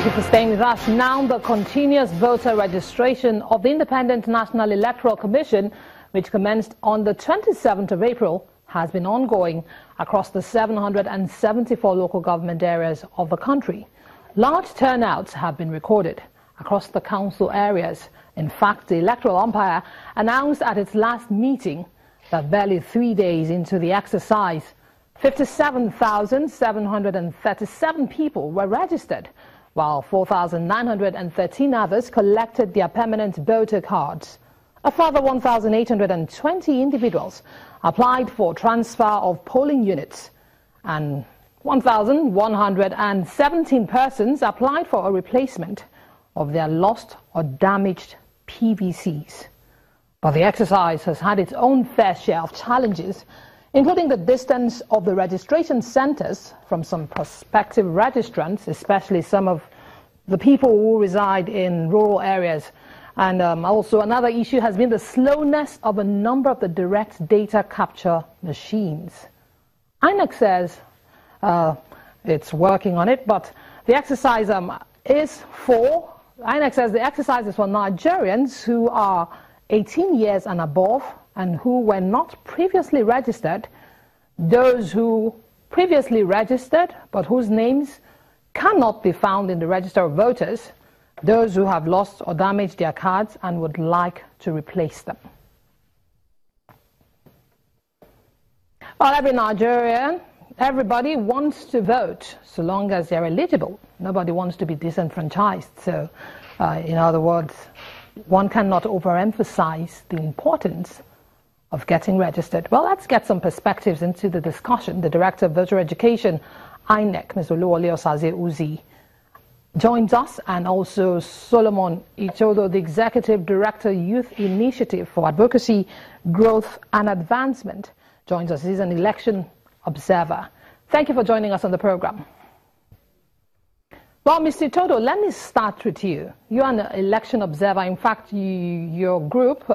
you for staying with us. Now, the continuous voter registration of the Independent National Electoral Commission, which commenced on the 27th of April, has been ongoing across the 774 local government areas of the country. Large turnouts have been recorded across the council areas. In fact, the electoral umpire announced at its last meeting that barely 3 days into the exercise, 57,737 people were registered, while 4,913 others collected their permanent voter cards. A further 1,820 individuals applied for transfer of polling units, and 1,117 persons applied for a replacement of their lost or damaged PVCs. But the exercise has had its own fair share of challenges, including the distance of the registration centers from some prospective registrants, especially some of the people who reside in rural areas. And also another issue has been the slowness of a number of the direct data capture machines. INEC says it's working on it, but the exercise INEC says the exercise is for Nigerians who are 18 years and above and who were not previously registered, those who previously registered but whose names cannot be found in the register of voters, those who have lost or damaged their cards and would like to replace them. Well, every Nigerian, everybody wants to vote so long as they're eligible. Nobody wants to be disenfranchised. So, in other words, one cannot overemphasize the importance of getting registered. Well, let's get some perspectives into the discussion. The Director of Voter Education, INEC, Ms. Oluwole Osaze Uzi, joins us, and also Solomon Ichodo, the Executive Director, Youth Initiative for Advocacy, Growth and Advancement, joins us. He's an election observer. Thank you for joining us on the program. Well, Mr. Itodo, let me start with you. You're an election observer. In fact, your group,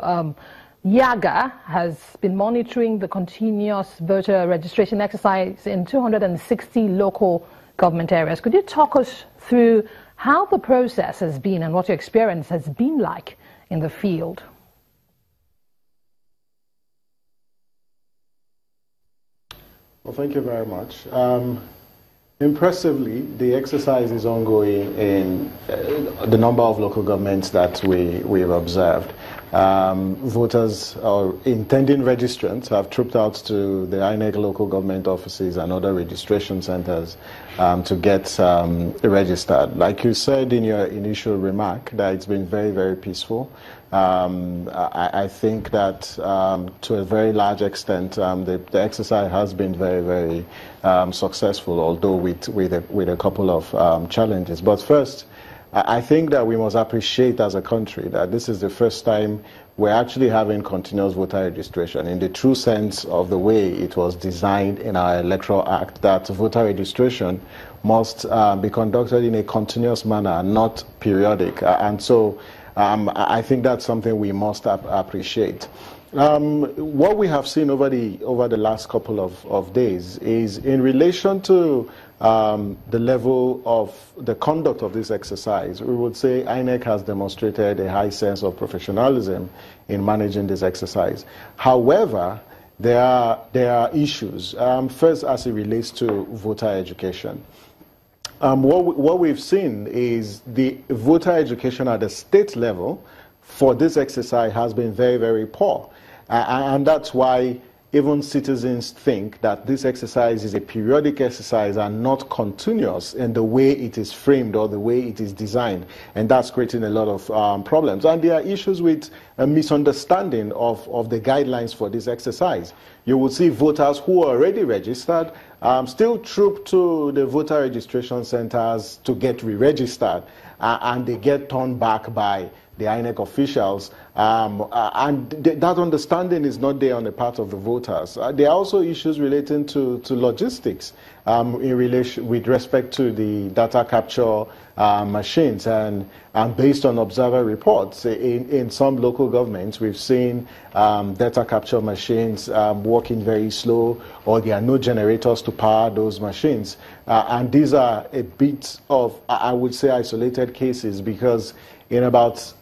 YAGA, has been monitoring the continuous voter registration exercise in 260 local government areas. Could you talk us through how the process has been and what your experience has been like in the field? Well, thank you very much. Impressively, the exercise is ongoing in the number of local governments that we've observed. Voters or intending registrants have trooped out to the INEC local government offices and other registration centers to get registered. Like you said in your initial remark, that it's been very, very peaceful. I think that to a very large extent, the exercise has been very, very successful, although with a couple of challenges. But first, I think that we must appreciate as a country that this is the first time we're actually having continuous voter registration in the true sense of the way it was designed in our Electoral Act, that voter registration must be conducted in a continuous manner, not periodic. And so I think that's something we must appreciate. What we have seen over the last couple of days is in relation to the level of the conduct of this exercise. We would say INEC has demonstrated a high sense of professionalism in managing this exercise. However, there are issues. First, as it relates to voter education. What we've seen is the voter education at the state level for this exercise has been very, very poor. And that's why even citizens think that this exercise is a periodic exercise and not continuous in the way it is framed or the way it is designed. And that's creating a lot of problems. And there are issues with a misunderstanding of the guidelines for this exercise. You will see voters who are already registered still troop to the voter registration centers to get re-registered, and they get turned back by the INEC officials, and that understanding is not there on the part of the voters. There are also issues relating to logistics with respect to the data capture machines, and based on observer reports, in some local governments we've seen data capture machines working very slow, or there are no generators to power those machines. And these are a bit of, I would say, isolated cases, because in about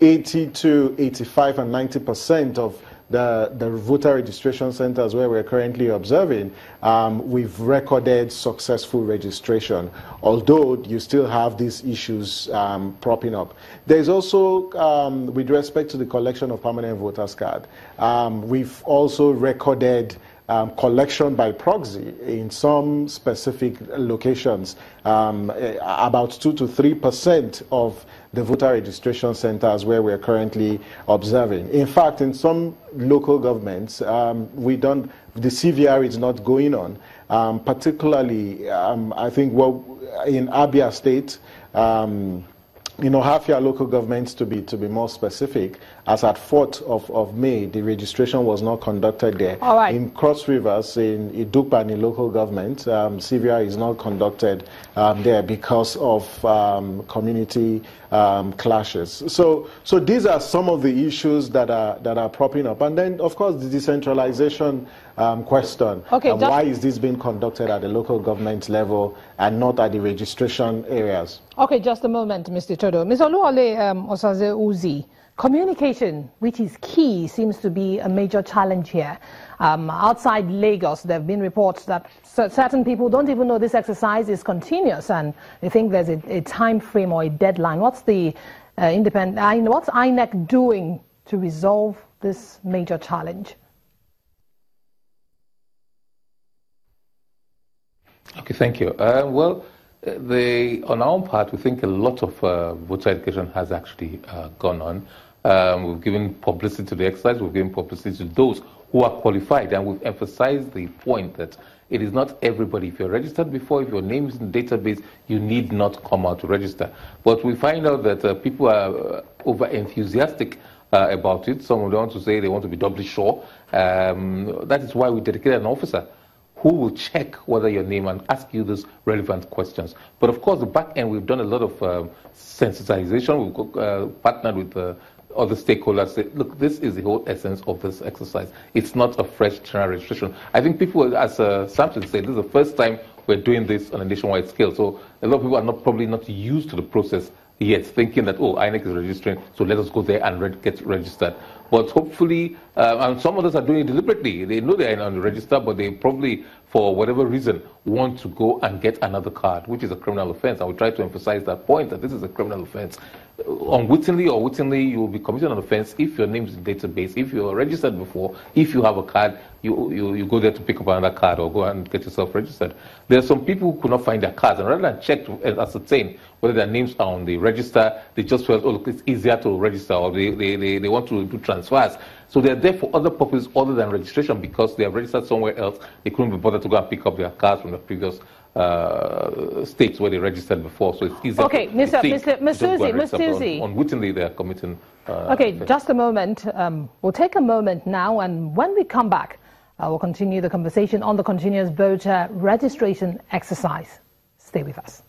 80 to 85 and 90% of the voter registration centers where we're currently observing, we've recorded successful registration, although you still have these issues propping up. There's also, with respect to the collection of permanent voters card, we've also recorded collection by proxy in some specific locations, about 2 to 3% of the voter registration centers where we're currently observing. In fact, in some local governments, the CVR is not going on. Particularly, I think in Abia State, half your local governments, to be more specific, as at 4th of May, the registration was not conducted there. All right. In Cross Rivers, in Idukpani local government, CVR is not conducted there because of community clashes. So these are some of the issues that are propping up. And then, of course, the decentralization question. Okay, why is this being conducted at the local government level and not at the registration areas? Okay, just a moment, Mr. Todo. Ms. Oluwole Osaze Uzi, communication, which is key, seems to be a major challenge here. Outside Lagos, there have been reports that certain people don't even know this exercise is continuous, and they think there's a time frame or a deadline. What's the what's INEC doing to resolve this major challenge? Okay, thank you. On our part, we think a lot of voter education has actually gone on. We've given publicity to the exercise, we've given publicity to those who are qualified, and we've emphasized the point that it is not everybody. If you're registered before, if your name is in the database, you need not come out to register. But we find out that people are over-enthusiastic about it. Some want to say they want to be doubly sure. That is why we dedicated an officer who will check whether your name and ask you those relevant questions. But of course, the back end, we've done a lot of sensitization. We've partnered with other stakeholders. Say, look, this is the whole essence of this exercise. It's not a fresh general registration. I think people, as Samson said, this is the first time we're doing this on a nationwide scale. So a lot of people are probably not used to the process yet, thinking that, oh, INEC is registering, so let us go there and get registered. But hopefully, and some others are doing it deliberately. They know they are on the register, but they probably, for whatever reason, want to go and get another card, which is a criminal offense. And we try to emphasize that point, that this is a criminal offense. Unwittingly or wittingly, you will be committing an offense if your name is in the database, if you are registered before, if you have a card, you go there to pick up another card or go and get yourself registered. There are some people who could not find their cards, and rather than check to ascertain whether their names are on the register, they just felt, oh, look, it's easier to register, or they want to do transfers. So they're there for other purposes other than registration, because they have registered somewhere else. They couldn't be bothered to go and pick up their cards from the previous states where they registered before. So it's easier. Okay, Ms. Susie. Unwittingly, they are committing. Okay, just a moment. We'll take a moment now, and when we come back, we'll continue the conversation on the continuous voter registration exercise. Stay with us.